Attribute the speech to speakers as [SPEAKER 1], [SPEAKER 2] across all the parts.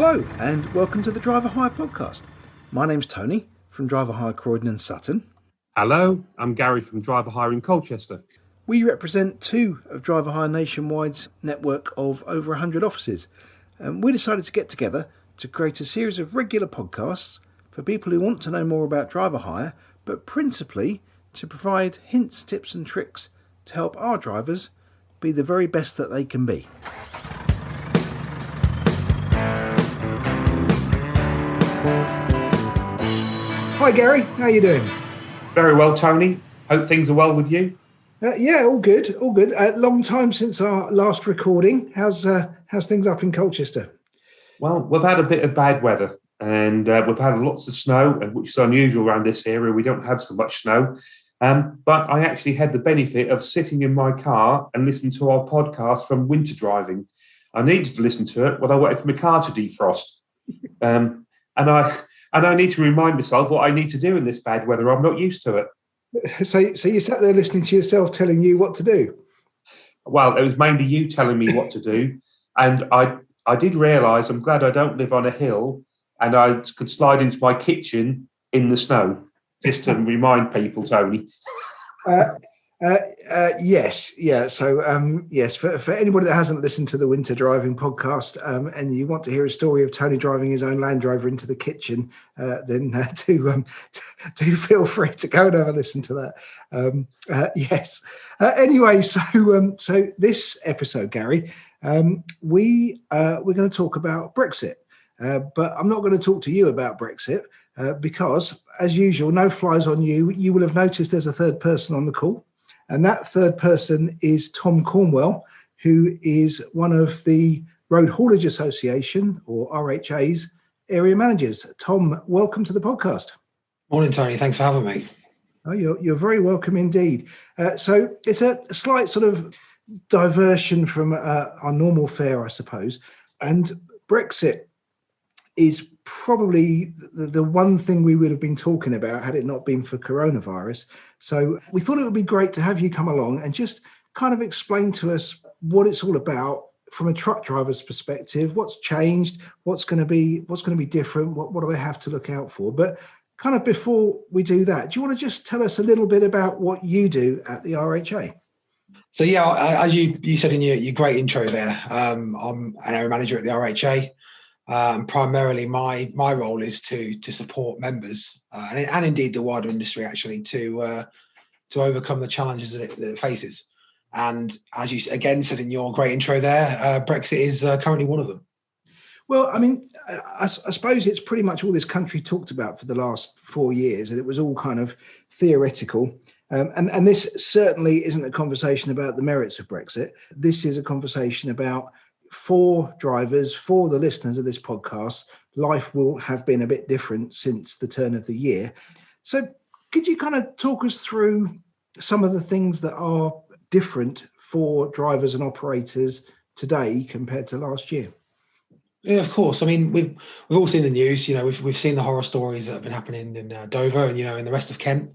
[SPEAKER 1] Hello and welcome to the Driver Hire podcast. My name's Tony from Driver Hire Croydon and Sutton.
[SPEAKER 2] Hello, I'm Gary from Driver Hire in Colchester.
[SPEAKER 1] We represent two of Driver Hire Nationwide's network of over 100 offices. We decided to get together to create a series of regular podcasts for people who want to know more about driver hire, but principally to provide hints, tips and tricks to help our drivers be the very best that they can be. Hi Gary, how are you doing?
[SPEAKER 2] Very well, Tony. Hope things are well with you.
[SPEAKER 1] Yeah, all good. Long time since our last recording. How's things up in Colchester?
[SPEAKER 2] Well, we've had a bit of bad weather and we've had lots of snow, which is unusual around this area. We don't have so much snow. But I actually had the benefit of sitting in my car and listening to our podcast from winter driving. I needed to listen to it when I waited for my car to defrost. And I need to remind myself what I need to do in this bad weather. I'm not used to it.
[SPEAKER 1] So you sat there listening to yourself telling you what to do?
[SPEAKER 2] Well, it was mainly you telling me what to do. And I did realise I'm glad I don't live on a hill and I could slide into my kitchen in the snow, just to remind people, Tony.
[SPEAKER 1] Yes, yeah. So, yes, for anybody that hasn't listened to the Winter Driving podcast and you want to hear a story of Tony driving his own Land Rover into the kitchen, then do feel free to go and have a listen to that. Yes. Anyway, so this episode, Gary, we're going to talk about Brexit, but I'm not going to talk to you about Brexit because, as usual, no flies on you. You will have noticed there's a third person on the call. And that third person is Tom Cornwell, who is one of the Road Haulage Association, or RHA's, area managers. Tom, welcome to the podcast.
[SPEAKER 3] Morning, Tony. Thanks for having me.
[SPEAKER 1] Oh, you're very welcome indeed. So it's a slight sort of diversion from our normal fare, I suppose. And Brexit is probably the one thing we would have been talking about had it not been for coronavirus. So we thought it would be great to have you come along and just kind of explain to us what it's all about from a truck driver's perspective, what's changed, what's going to be different, what do they have to look out for. But kind of before we do that, do you want to just tell us a little bit about what you do at the RHA?
[SPEAKER 3] So yeah, as you said in your great intro there, I'm an area manager at the RHA. Primarily, my role is to support members and indeed the wider industry actually to overcome the challenges that it faces. And as you again said in your great intro there, Brexit is currently one of them.
[SPEAKER 1] Well, I mean, I suppose it's pretty much all this country talked about for the last 4 years, and it was all kind of theoretical. And this certainly isn't a conversation about the merits of Brexit. This is a conversation about, for drivers, for the listeners of this podcast, life will have been a bit different since the turn of the year. So could you kind of talk us through some of the things that are different for drivers and operators today compared to last year?
[SPEAKER 3] Yeah, of course. I mean, we've all seen the news. You know, we've seen the horror stories that have been happening in Dover and in the rest of Kent.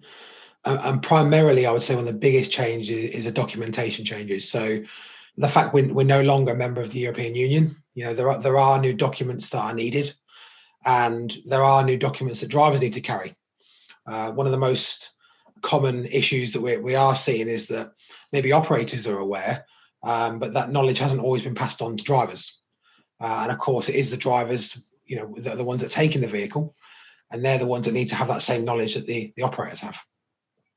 [SPEAKER 3] And primarily, I would say one of the biggest changes is the documentation changes. So the fact we're no longer a member of the European Union, there are new documents that are needed, and there are new documents that drivers need to carry. One of the most common issues that we are seeing is that maybe operators are aware, but that knowledge hasn't always been passed on to drivers. And of course, it is the drivers, that are the ones that are taking the vehicle, and they're the ones that need to have that same knowledge that the operators have.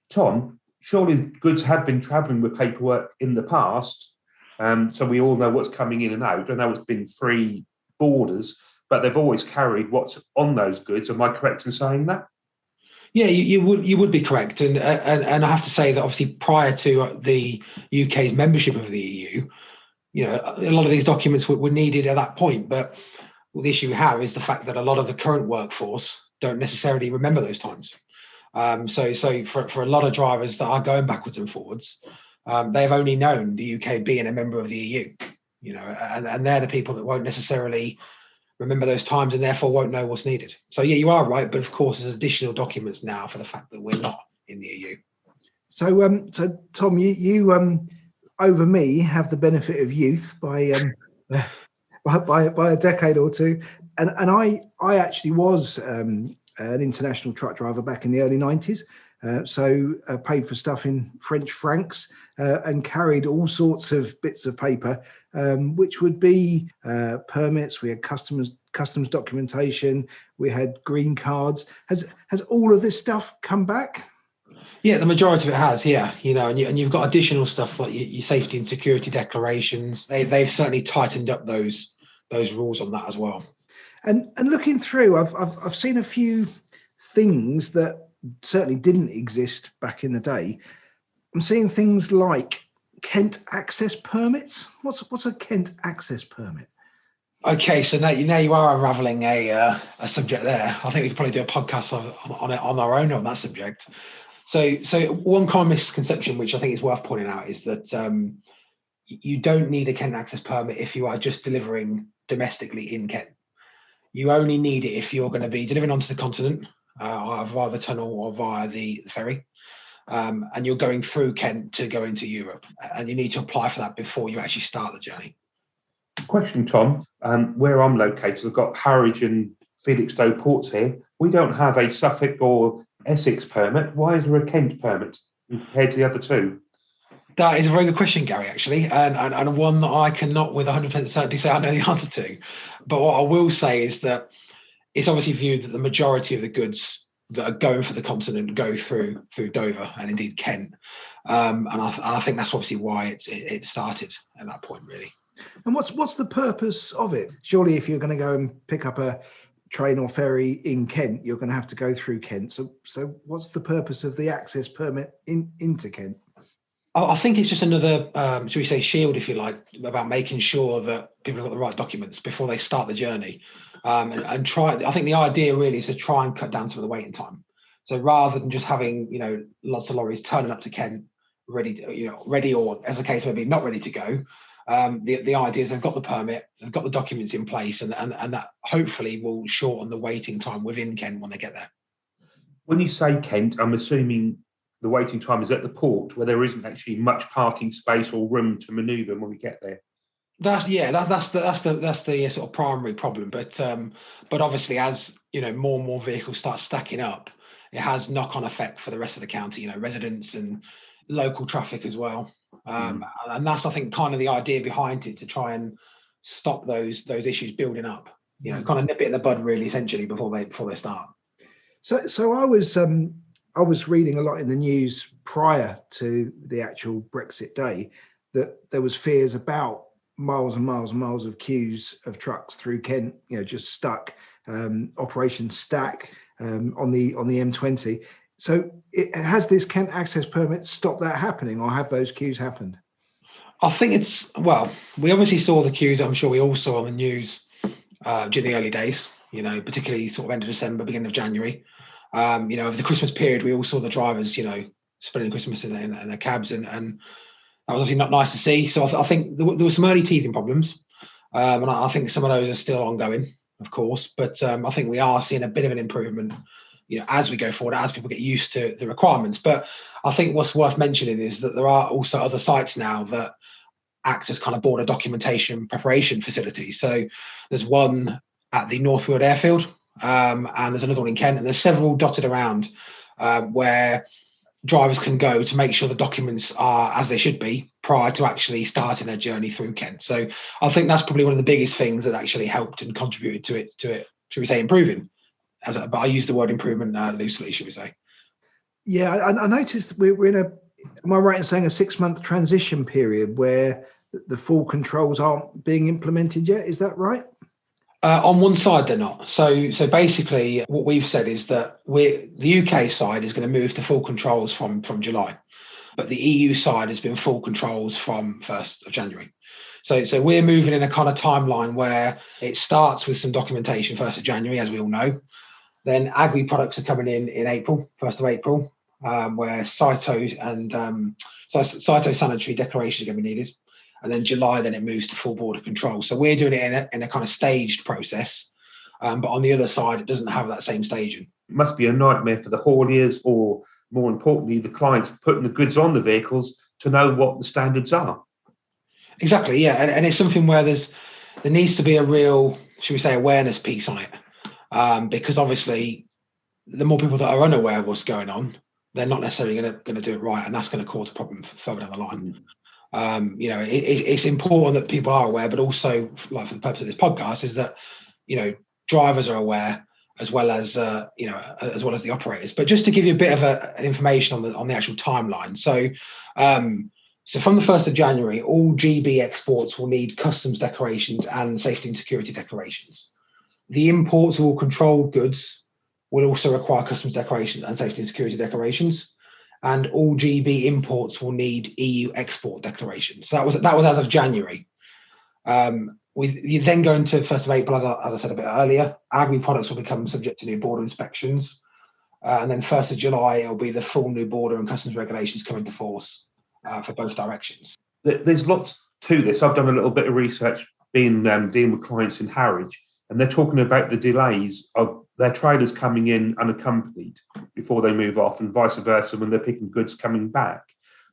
[SPEAKER 2] Tom, surely goods have been travelling with paperwork in the past. So we all know what's coming in and out. I know it's been free borders, but they've always carried what's on those goods. Am I correct in saying that?
[SPEAKER 3] Yeah, you would be correct. And I have to say that obviously prior to the UK's membership of the EU, a lot of these documents were needed at that point. But the issue we have is the fact that a lot of the current workforce don't necessarily remember those times. So for a lot of drivers that are going backwards and forwards, they've only known the UK being a member of the EU, and they're the people that won't necessarily remember those times and therefore won't know what's needed. So yeah, you are right, but of course there's additional documents now for the fact that we're not in the EU.
[SPEAKER 1] So Tom, you over me have the benefit of youth by by a decade or two. And I actually was an international truck driver back in the early 90s. So paid for stuff in French francs and carried all sorts of bits of paper, which would be permits. We had customs documentation. We had green cards. Has all of this stuff come back?
[SPEAKER 3] Yeah, the majority of it has. Yeah, and you've got additional stuff like your safety and security declarations. They've certainly tightened up those rules on that as well.
[SPEAKER 1] And looking through, I've seen a few things that certainly didn't exist back in the day. I'm seeing things like Kent access permits. What's a Kent access permit?
[SPEAKER 3] Okay, so now you are unraveling a subject there. I think we could probably do a podcast on our own on that subject. So one common misconception, which I think is worth pointing out, is that you don't need a Kent access permit if you are just delivering domestically in Kent. You only need it if you're going to be delivering onto the continent, via the tunnel or via the ferry, and you're going through Kent to go into Europe, and you need to apply for that before you actually start the journey.
[SPEAKER 2] Question, Tom. Where I'm located, I've got Harwich and Felixstowe ports here. We don't have a Suffolk or Essex permit. Why is there a Kent permit compared to the other two?
[SPEAKER 3] That is a very good question, Gary, actually, and one that I cannot with 100% certainty say I know the answer to. But what I will say is that it's obviously viewed that the majority of the goods that are going for the continent go through Dover and indeed Kent, and I think that's obviously why it started at that point, really.
[SPEAKER 1] And what's the purpose of it? Surely, if you're going to go and pick up a train or ferry in Kent, you're going to have to go through Kent. So what's the purpose of the access permit into Kent?
[SPEAKER 3] I think it's just another, should we say, shield, if you like, about making sure that people have got the right documents before they start the journey. And try. I think the idea really is to try and cut down some of the waiting time. So rather than just having lots of lorries turning up to Kent ready, or as the case may be, not ready to go, the idea is they've got the permit, they've got the documents in place, and that hopefully will shorten the waiting time within Kent when they get there.
[SPEAKER 2] When you say Kent, I'm assuming the waiting time is at the port where there isn't actually much parking space or room to manoeuvre when we get there.
[SPEAKER 3] That's the sort of primary problem. But obviously, as more and more vehicles start stacking up, it has knock-on effect for the rest of the county. Residents and local traffic as well. And that's, I think, kind of the idea behind it, to try and stop those issues building up. Kind of nip it in the bud, really, essentially, before they start.
[SPEAKER 1] So I was reading a lot in the news prior to the actual Brexit day that there was fears about miles and miles and miles of queues of trucks through Kent, just stuck, Operation Stack on the M20. So has this Kent access permit stopped that happening, or have those queues happened?
[SPEAKER 3] I think we obviously saw the queues. I'm sure we all saw on the news during the early days, particularly sort of end of December, beginning of January. Over the Christmas period, we all saw the drivers, spending Christmas in their cabs, and that was obviously not nice to see. So I think there were some early teething problems, and I think some of those are still ongoing, of course. But I think we are seeing a bit of an improvement, as we go forward, as people get used to the requirements. But I think what's worth mentioning is that there are also other sites now that act as kind of border documentation preparation facilities. So there's one at the Northfield Airfield, and there's another one in Kent, and there's several dotted around where drivers can go to make sure the documents are as they should be prior to actually starting their journey through Kent. So I think that's probably one of the biggest things that actually helped and contributed to it, should we say, improving. But I use the word improvement loosely, should we say.
[SPEAKER 1] Yeah, I noticed we're in am I right in saying a 6-month transition period where the full controls aren't being implemented yet? Is that right?
[SPEAKER 3] On one side, they're not. So basically, what we've said is that the UK side is going to move to full controls from July, but the EU side has been full controls from 1st of January. So we're moving in a kind of timeline where it starts with some documentation 1st of January, as we all know. Then agri products are coming in April, 1st of April, where cyto and cytosanitary declarations are going to be needed. And then July, then it moves to full border control. So we're doing it in a kind of staged process. But on the other side, it doesn't have that same staging.
[SPEAKER 2] It must be a nightmare for the hauliers, or more importantly, the clients putting the goods on the vehicles to know what the standards are.
[SPEAKER 3] Exactly, yeah. And it's something where there's there needs to be a real, should we say, awareness piece on it, because obviously the more people that are unaware of what's going on, they're not necessarily going to do it right, and that's going to cause a problem further down the line. It's important that people are aware, but also, like for the purpose of this podcast, is that drivers are aware as well as the operators. But just to give you a bit of an information on the actual timeline. So from the 1st of January, all GB exports will need customs declarations and safety and security declarations. The imports of all controlled goods will also require customs declarations and safety and security declarations. And all GB imports will need EU export declarations. So that was as of January. You then go into 1st of April, as I said a bit earlier, agri products will become subject to new border inspections. And then 1st of July, it'll be the full new border and customs regulations come into force for both directions.
[SPEAKER 2] There's lots to this. I've done a little bit of research dealing with clients in Harwich, and they're talking about the delays of their trailers coming in unaccompanied before they move off, and vice versa when they're picking goods coming back.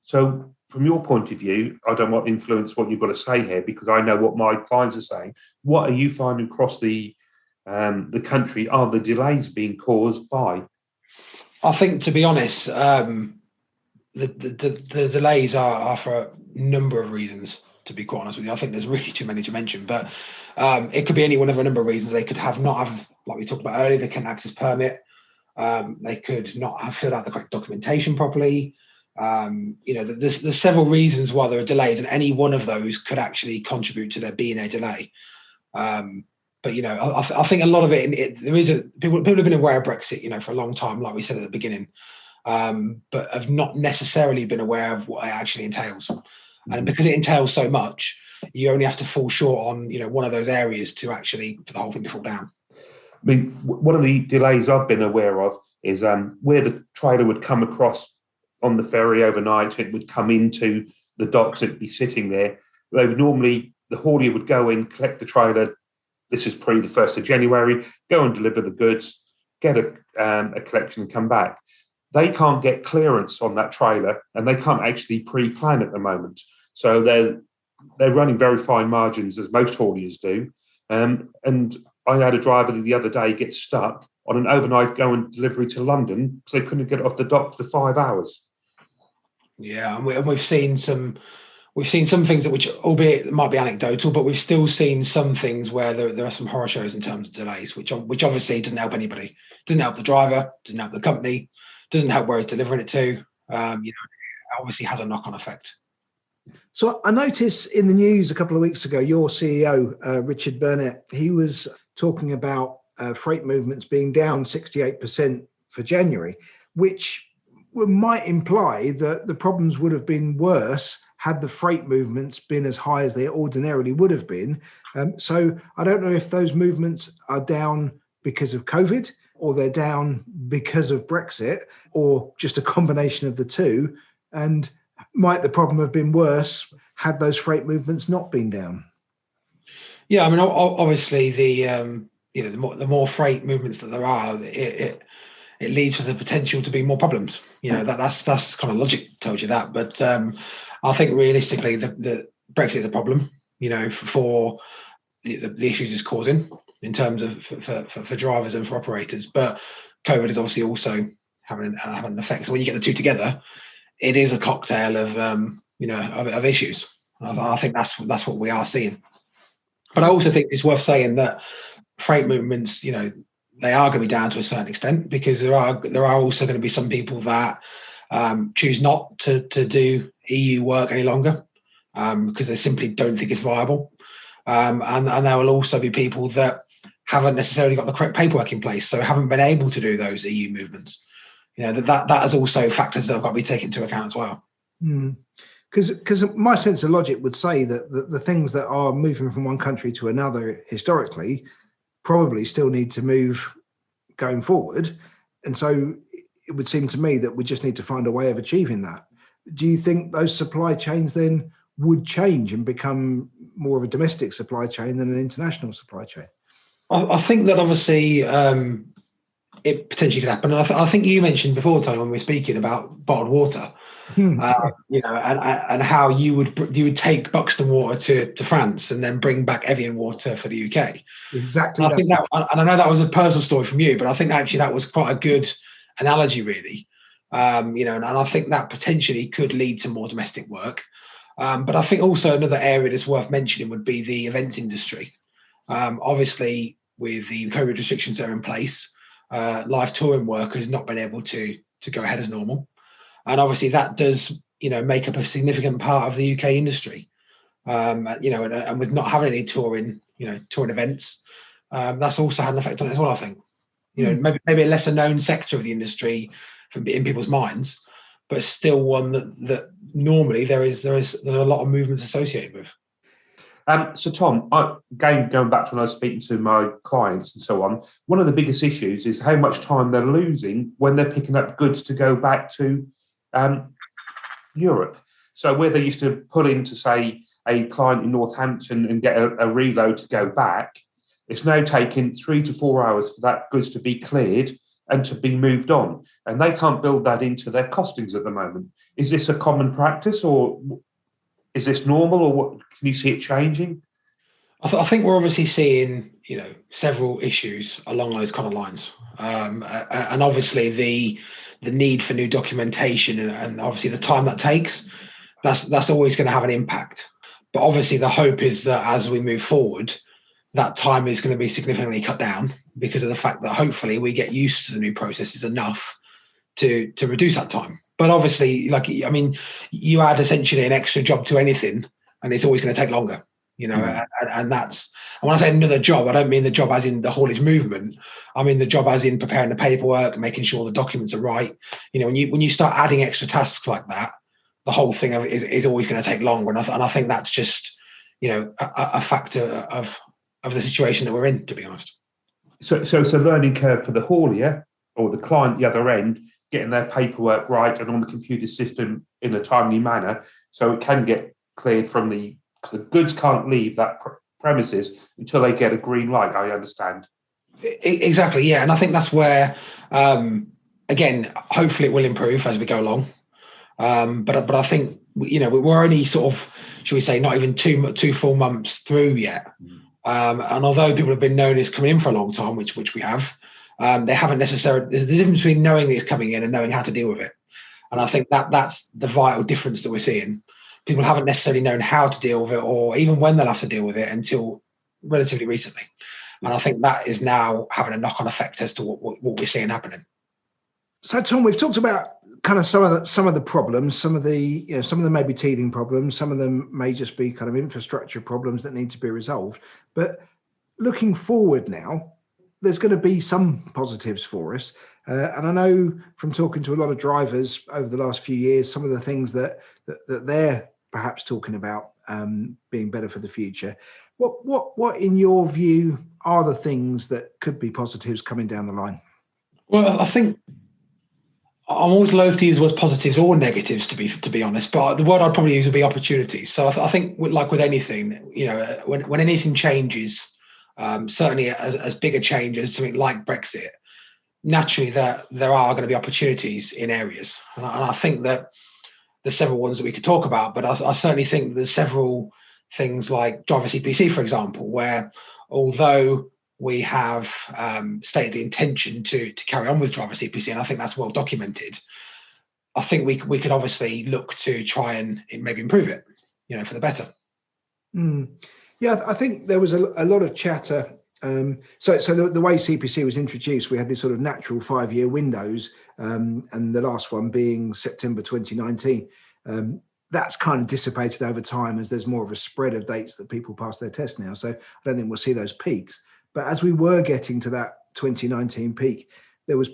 [SPEAKER 2] So from your point of view, I don't want to influence what you've got to say here, because I know what my clients are saying. What are you finding across the country? Are the delays being caused by?
[SPEAKER 3] I think, to be honest, the delays are for a number of reasons, to be quite honest with you. I think there's really too many to mention, but it could be any one of a number of reasons. They could not have, like we talked about earlier, the Kent access permit. They could not have filled out the correct documentation properly. There's several reasons why there are delays, and any one of those could actually contribute to there being a delay. But I think a lot of people have been aware of Brexit, for a long time, like we said at the beginning, but have not necessarily been aware of what it actually entails. And because it entails so much, you only have to fall short on one of those areas for the whole thing to fall down.
[SPEAKER 2] I mean, one of the delays I've been aware of is where the trailer would come across on the ferry overnight. It would come into the docks. It'd be sitting there. They would normally, the haulier would go in, collect the trailer. This is pre the 1st of January. Go and deliver the goods, get a collection, and come back. They can't get clearance on that trailer, and they can't actually pre-plan at the moment. So they're running very fine margins, as most hauliers do. And I had a driver the other day get stuck on an overnight going delivery to London because they couldn't get it off the dock for 5 hours.
[SPEAKER 3] Yeah, and we've seen some things which, albeit might be anecdotal, but we've still seen some things where there are some horror shows in terms of delays, which obviously doesn't help anybody. Doesn't help the driver, doesn't help the company, doesn't help where it's delivering it to. It obviously has a knock-on effect.
[SPEAKER 1] So I noticed in the news a couple of weeks ago, your CEO, Richard Burnett, he was talking about freight movements being down 68% for January, which might imply that the problems would have been worse had the freight movements been as high as they ordinarily would have been. So I don't know if those movements are down because of COVID, or they're down because of Brexit, or just a combination of the two. And might the problem have been worse had those freight movements not been down?
[SPEAKER 3] Yeah, I mean, obviously the more freight movements that there are, it leads to the potential to be more problems. That's kind of logic tells you that. But I think realistically, the Brexit is a problem. For the issues it's causing in terms of for drivers and for operators. But COVID is obviously also having an effect. So when you get the two together, it is a cocktail of issues. I think that's what we are seeing. But I also think it's worth saying that freight movements, they are going to be down to a certain extent, because there are also going to be some people that choose not to do EU work any longer because they simply don't think it's viable. And there will also be people that haven't necessarily got the correct paperwork in place, so haven't been able to do those EU movements. That is also factors that have got to be taken into account as well.
[SPEAKER 1] Because my sense of logic would say that the things that are moving from one country to another historically probably still need to move going forward. And so it would seem to me that we just need to find a way of achieving that. Do you think those supply chains then would change and become more of a domestic supply chain than an international supply chain?
[SPEAKER 3] I think that obviously it potentially could happen. And I think you mentioned before, Tony, when we were speaking about bottled water, You know, and how you would take Buxton water to France and then bring back Evian water for the UK.
[SPEAKER 1] Exactly.
[SPEAKER 3] And I think that, and I know that was a personal story from you, but I think actually that was quite a good analogy, really. You know, and I think that potentially could lead to more domestic work. But I think also another area that's worth mentioning would be the events industry. Obviously, with the COVID restrictions that are in place, live touring work has not been able to go ahead as normal, and obviously that does, you know, make up a significant part of the UK industry. You know, and with not having any touring events, that's also had an effect on it as well. I think, you know, maybe a lesser known sector of the industry in people's minds, but still one that normally there's a lot of movements associated with.
[SPEAKER 2] So, Tom, again, going back to when I was speaking to my clients and so on, one of the biggest issues is how much time they're losing when they're picking up goods to go back to Europe. So where they used to pull into, say, a client in Northampton and get a reload to go back, it's now taking 3 to 4 hours for that goods to be cleared and to be moved on. And they can't build that into their costings at the moment. Is this a common practice, or is this normal, or what? Can you see it changing?
[SPEAKER 3] I think we're obviously seeing, you know, several issues along those kind of lines, and obviously the need for new documentation and obviously the time that takes. That's always going to have an impact. But obviously the hope is that as we move forward, that time is going to be significantly cut down because of the fact that hopefully we get used to the new processes enough to reduce that time. But obviously, like, I mean, you add essentially an extra job to anything, and it's always going to take longer, you know. And that's, and when I say another job, I don't mean the job as in the haulage movement. I mean the job as in preparing the paperwork, making sure the documents are right. You know, when you start adding extra tasks like that, the whole thing is always going to take longer. And I think that's just, you know, a factor of the situation that we're in, to be honest.
[SPEAKER 2] So it's a learning curve for the haulier or the client the other end, getting their paperwork right and on the computer system in a timely manner, so it can get cleared from because the goods can't leave that premises until they get a green light, I understand.
[SPEAKER 3] Exactly, yeah. And I think that's where, again, hopefully it will improve as we go along. But I think, you know, we're only sort of, should we say, not even two full months through yet. And although people have been known as coming in for a long time, which we have, they haven't necessarily. There's a difference between knowing it's coming in and knowing how to deal with it. And I think that's the vital difference that we're seeing. People haven't necessarily known how to deal with it, or even when they'll have to deal with it, until relatively recently. And I think that is now having a knock-on effect as to what we're seeing happening.
[SPEAKER 1] So, Tom, we've talked about kind of some of the problems, some of them may be teething problems, some of them may just be kind of infrastructure problems that need to be resolved. But looking forward now, there's going to be some positives for us. And I know from talking to a lot of drivers over the last few years, some of the things that they're perhaps talking about being better for the future. What in your view are the things that could be positives coming down the line?
[SPEAKER 3] Well, I think I'm always loath to use the words positives or negatives, to be honest. But the word I'd probably use would be opportunities. So I think, like with anything, you know, when anything changes, certainly as big a change as something like Brexit, naturally there are going to be opportunities in areas, and I think that there's several ones that we could talk about. But I certainly think there's several things like driver CPC, for example, where although we have stated the intention to carry on with driver CPC, and I think that's well documented, I think we could obviously look to try and maybe improve it, you know, for the better.
[SPEAKER 1] Yeah, I think there was a lot of chatter. So the way CPC was introduced, we had this sort of natural 5-year windows, and the last one being September 2019. That's kind of dissipated over time as there's more of a spread of dates that people pass their test now. So I don't think we'll see those peaks. But as we were getting to that 2019 peak, there was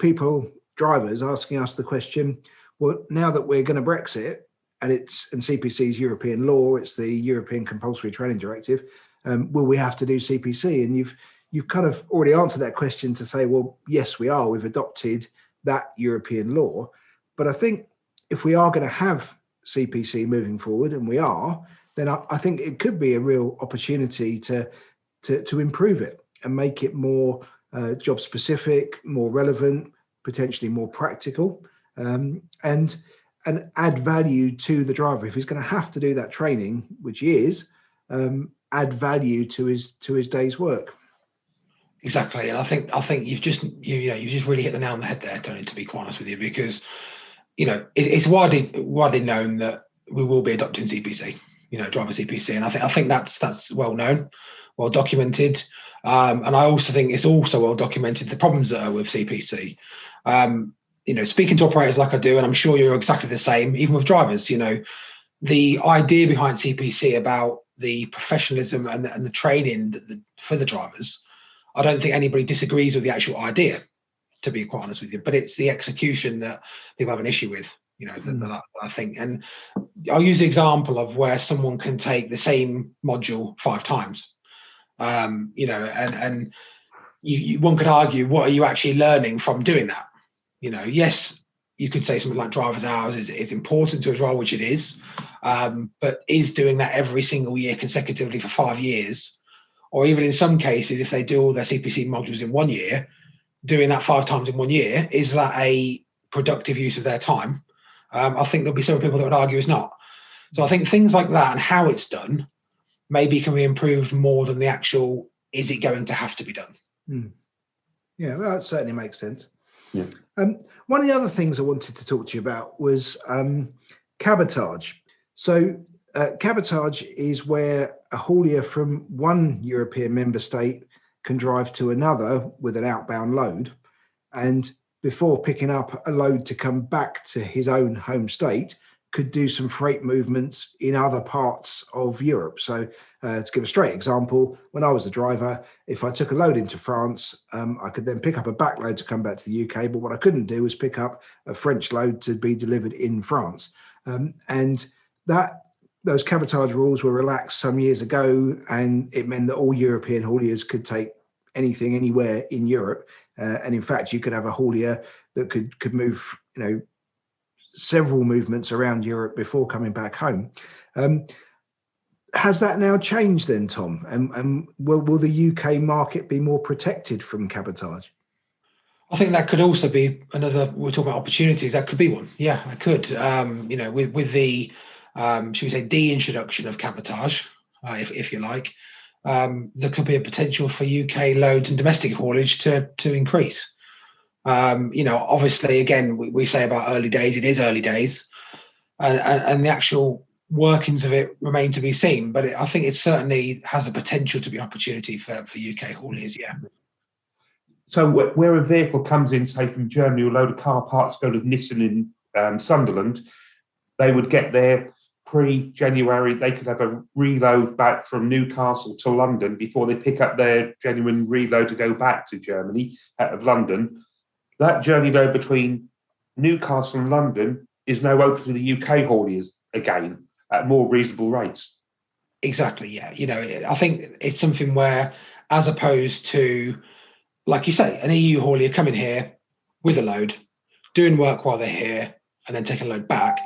[SPEAKER 1] drivers asking us the question, well, now that we're going to Brexit, and CPC's European law, it's the European Compulsory Training Directive, will we have to do CPC? And you've kind of already answered that question to say, well, yes, we are. We've adopted that European law. But I think if we are going to have CPC moving forward, and we are, then I think it could be a real opportunity to improve it and make it more job specific, more relevant, potentially more practical. And and add value to the driver. If he's going to have to do that training, which he is, add value to his day's work.
[SPEAKER 3] Exactly, and I think you've just really hit the nail on the head there, Tony. To be quite honest with you, because it's widely known that we will be adopting CPC, driver CPC, and I think that's well known, well documented, and I also think it's also well documented the problems that are with CPC. Speaking to operators like I do, and I'm sure you're exactly the same, even with drivers. The idea behind CPC about the professionalism and the training for the drivers. I don't think anybody disagrees with the actual idea, to be quite honest with you, but it's the execution that people have an issue with, that I think. And I'll use the example of where someone can take the same module 5 times, and one could argue, what are you actually learning from doing that? Yes, you could say something like driver's hours is important to a role, which it is, but is doing that every single year consecutively for 5 years, or even in some cases, if they do all their CPC modules in 1 year, doing that 5 times in 1 year, is that a productive use of their time? I think there'll be some people that would argue it's not. So I think things like that and how it's done maybe can be improved more than the actual, is it going to have to be done?
[SPEAKER 1] Yeah, well, that certainly makes sense.
[SPEAKER 2] Yeah.
[SPEAKER 1] One of the other things I wanted to talk to you about was cabotage. So cabotage is where a haulier from one European member state can drive to another with an outbound load, and before picking up a load to come back to his own home state, could do some freight movements in other parts of Europe. So to give a straight example, when I was a driver, if I took a load into France, I could then pick up a back load to come back to the UK, but what I couldn't do was pick up a French load to be delivered in France. And those cabotage rules were relaxed some years ago, and it meant that all European hauliers could take anything anywhere in Europe. And in fact, you could have a haulier that could move, several movements around Europe before coming back home. Has that now changed then, Tom? And will the UK market be more protected from cabotage?
[SPEAKER 3] I think that could also be another. We're talking about opportunities. That could be one. Yeah, I could. With the should we say de-introduction of cabotage, if you like, there could be a potential for UK loads and domestic haulage to increase. Obviously, again, we say about early days. It is early days, and the actual workings of it remain to be seen. But I think it certainly has the potential to be an opportunity for UK hauliers. Yeah.
[SPEAKER 2] So where a vehicle comes in, say from Germany, a load of car parts go to Nissan in Sunderland, they would get there pre-January. They could have a reload back from Newcastle to London before they pick up their genuine reload to go back to Germany out of London. That journey though between Newcastle and London is now open to the UK hauliers again at more reasonable rates.
[SPEAKER 3] Exactly, yeah. I think it's something where, as opposed to, like you say, an EU haulier coming here with a load, doing work while they're here, and then taking a load back,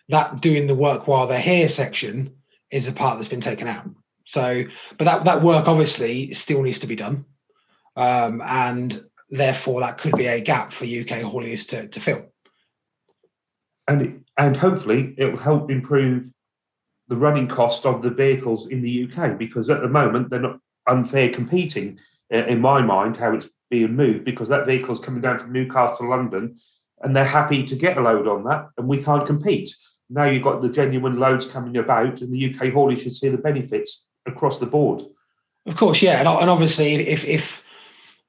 [SPEAKER 3] that doing the work while they're here section is the part that's been taken out. So, but that work obviously still needs to be done. And therefore, that could be a gap for UK hauliers to fill.
[SPEAKER 2] And hopefully it will help improve the running cost of the vehicles in the UK, because at the moment they're not unfair competing, in my mind, how it's being moved, because that vehicle's coming down from Newcastle to London and they're happy to get a load on that and we can't compete. Now you've got the genuine loads coming about, and the UK hauliers should see the benefits across the board. Of course,
[SPEAKER 3] yeah. And obviously if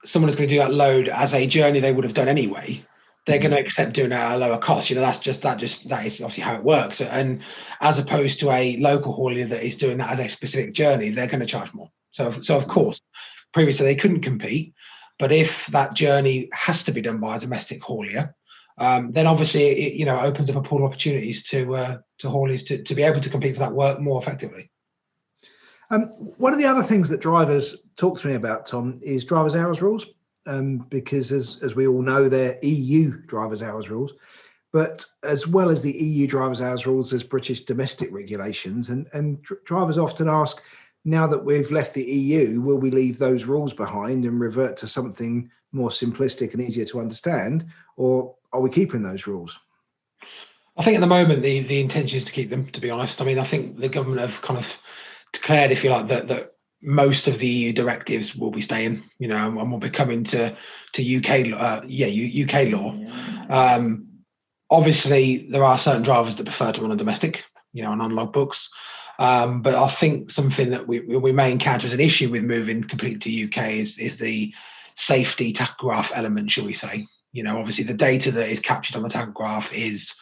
[SPEAKER 3] someone is going to do that load as a journey they would have done anyway, they're going to accept doing it at a lower cost. That is obviously how it works. And as opposed to a local haulier that is doing that as a specific journey, they're going to charge more. So of course, previously they couldn't compete, but if that journey has to be done by a domestic haulier, then obviously it opens up a pool of opportunities to hauliers to be able to compete for that work more effectively.
[SPEAKER 1] One of the other things that drivers talk to me about, Tom, is drivers' hours rules, because as we all know, they're EU drivers' hours rules. But as well as the EU drivers' hours rules, there's British domestic regulations. And drivers often ask, now that we've left the EU, will we leave those rules behind and revert to something more simplistic and easier to understand? Or are we keeping those rules?
[SPEAKER 3] I think at the moment the intention is to keep them, to be honest. I mean, I think the government have kind of declared, if you like, that most of the EU directives will be staying, and will be coming to UK, UK law. Obviously, there are certain drivers that prefer to run on domestic, and on logbooks. But I think something that we may encounter as an issue with moving completely to UK is the safety tachograph element, shall we say? Obviously the data that is captured on the tachograph is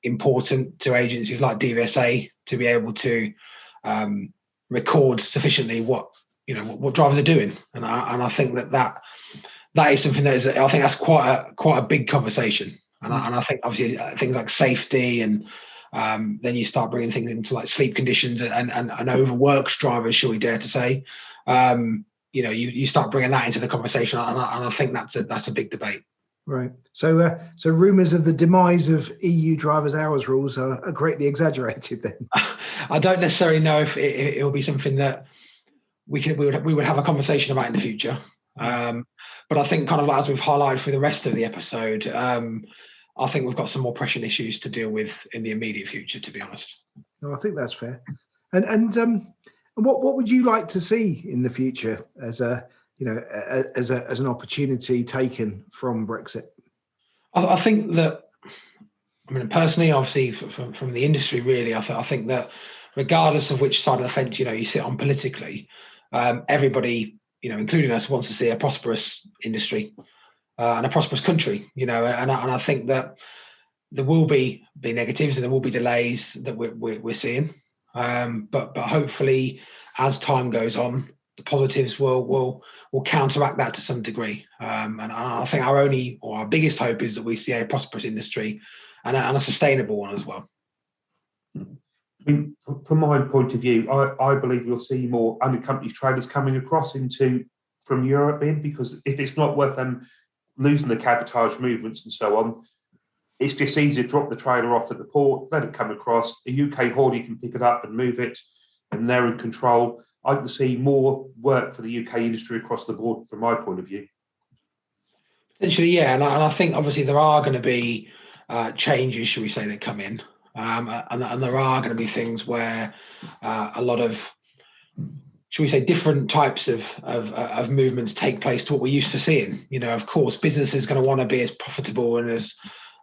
[SPEAKER 3] important to agencies like DVSA to be able to record sufficiently what drivers are doing, and I think that is something that is, I think that's quite a big conversation, and I think obviously things like safety and then you start bringing things into like sleep conditions and overworked drivers, shall we dare to say. You start bringing that into the conversation, and I think that's a big debate.
[SPEAKER 1] Right. So rumours of the demise of EU drivers' hours rules are greatly exaggerated then.
[SPEAKER 3] I don't necessarily know if it will be something that we would have a conversation about in the future. But I think, kind of as we've highlighted through the rest of the episode, I think we've got some more pressing issues to deal with in the immediate future, to be honest.
[SPEAKER 1] No, I think that's fair. And what would you like to see in the future as as an opportunity taken from Brexit?
[SPEAKER 3] I think that, personally, obviously from the industry, really, I think that regardless of which side of the fence you sit on politically, everybody, including us, wants to see a prosperous industry and a prosperous country. And I think that there will be negatives and there will be delays that we're seeing, but hopefully as time goes on, the positives will counteract that to some degree. And I think our biggest hope is that we see a prosperous industry and a sustainable one as well.
[SPEAKER 2] I mean, from my point of view, I believe you'll see more unaccompanied traders coming across from Europe because if it's not worth them losing the cabotage movements and so on, it's just easy to drop the trailer off at the port, let it come across. A UK haulier can pick it up and move it, and they're in control. I can see more work for the UK industry across the board from my point of view.
[SPEAKER 3] Potentially, yeah. And I think obviously there are going to be changes, shall we say, that come in. And there are going to be things where a lot of, shall we say, different types of movements take place to what we're used to seeing. Of course, business is going to want to be as profitable and as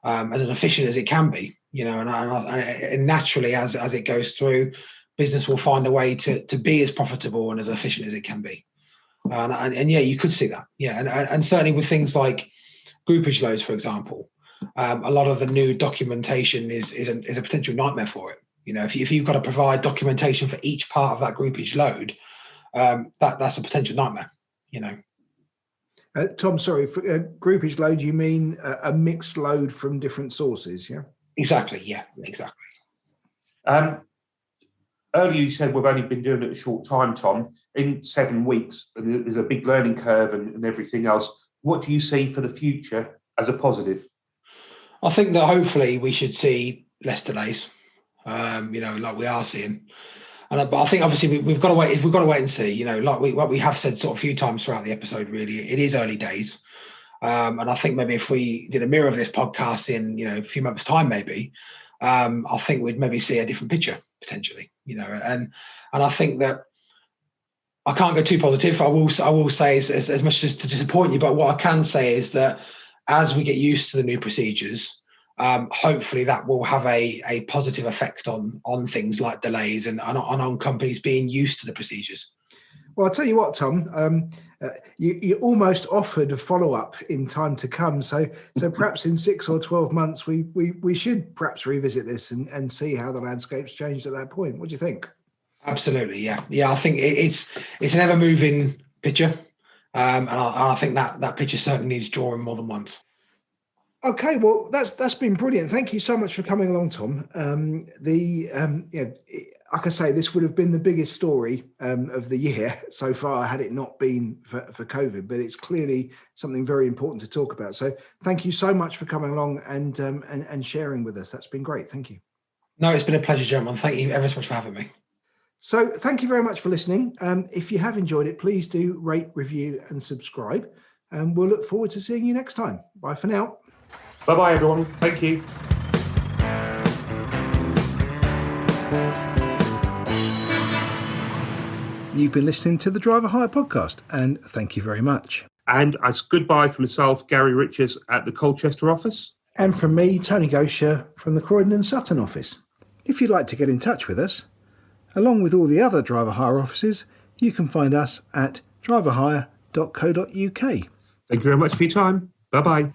[SPEAKER 3] efficient as it can be. And naturally, as it goes through, business will find a way to be as profitable and as efficient as it can be. And yeah, you could see that. Yeah, and certainly with things like groupage loads, for example. A lot of the new documentation is a potential nightmare for it. If you've got to provide documentation for each part of that groupage load, that's a potential nightmare.
[SPEAKER 1] Tom, sorry, for groupage load, you mean a mixed load from different sources? Yeah.
[SPEAKER 3] Exactly. Yeah. Exactly.
[SPEAKER 2] Earlier you said we've only been doing it a short time, Tom. In 7 weeks, and there's a big learning curve and everything else. What do you see for the future as a positive?
[SPEAKER 3] I think that hopefully we should see less delays, like we are seeing. But I think obviously we've got to wait. We've got to wait and see. Like what we have said sort of a few times throughout the episode. Really, it is early days, and I think maybe if we did a mirror of this podcast in a few months' time, maybe I think we'd maybe see a different picture potentially. And I think that I can't go too positive. I will say as much as to disappoint you, but what I can say is that as we get used to the new procedures, hopefully that will have a positive effect on things like delays and on companies being used to the procedures.
[SPEAKER 1] Well, I'll tell you what, Tom, you almost offered a follow-up in time to come. So perhaps in 6 or 12 months, we should perhaps revisit this and see how the landscape's changed at that point. What do you think?
[SPEAKER 3] Absolutely, yeah. I think it's an ever-moving picture. And I think that picture certainly needs drawing more than once.
[SPEAKER 1] Okay, well, that's been brilliant. Thank you so much for coming along, Tom. Like I say, this would have been the biggest story of the year so far had it not been for COVID, but it's clearly something very important to talk about. So thank you so much for coming along and sharing with us. That's been great. Thank you.
[SPEAKER 3] No, it's been a pleasure, gentlemen. Thank you ever so much for having me.
[SPEAKER 1] So thank you very much for listening. If you have enjoyed it, please do rate, review and subscribe. And we'll look forward to seeing you next time. Bye for now.
[SPEAKER 2] Bye-bye, everyone. Thank you.
[SPEAKER 1] You've been listening to the Driver Hire podcast, and thank you very much.
[SPEAKER 2] And as goodbye from myself, Gary Richards at the Colchester office.
[SPEAKER 1] And from me, Tony Goacher from the Croydon and Sutton office. If you'd like to get in touch with us, along with all the other driver hire offices, you can find us at driverhire.co.uk.
[SPEAKER 2] Thank you very much for your time. Bye-bye.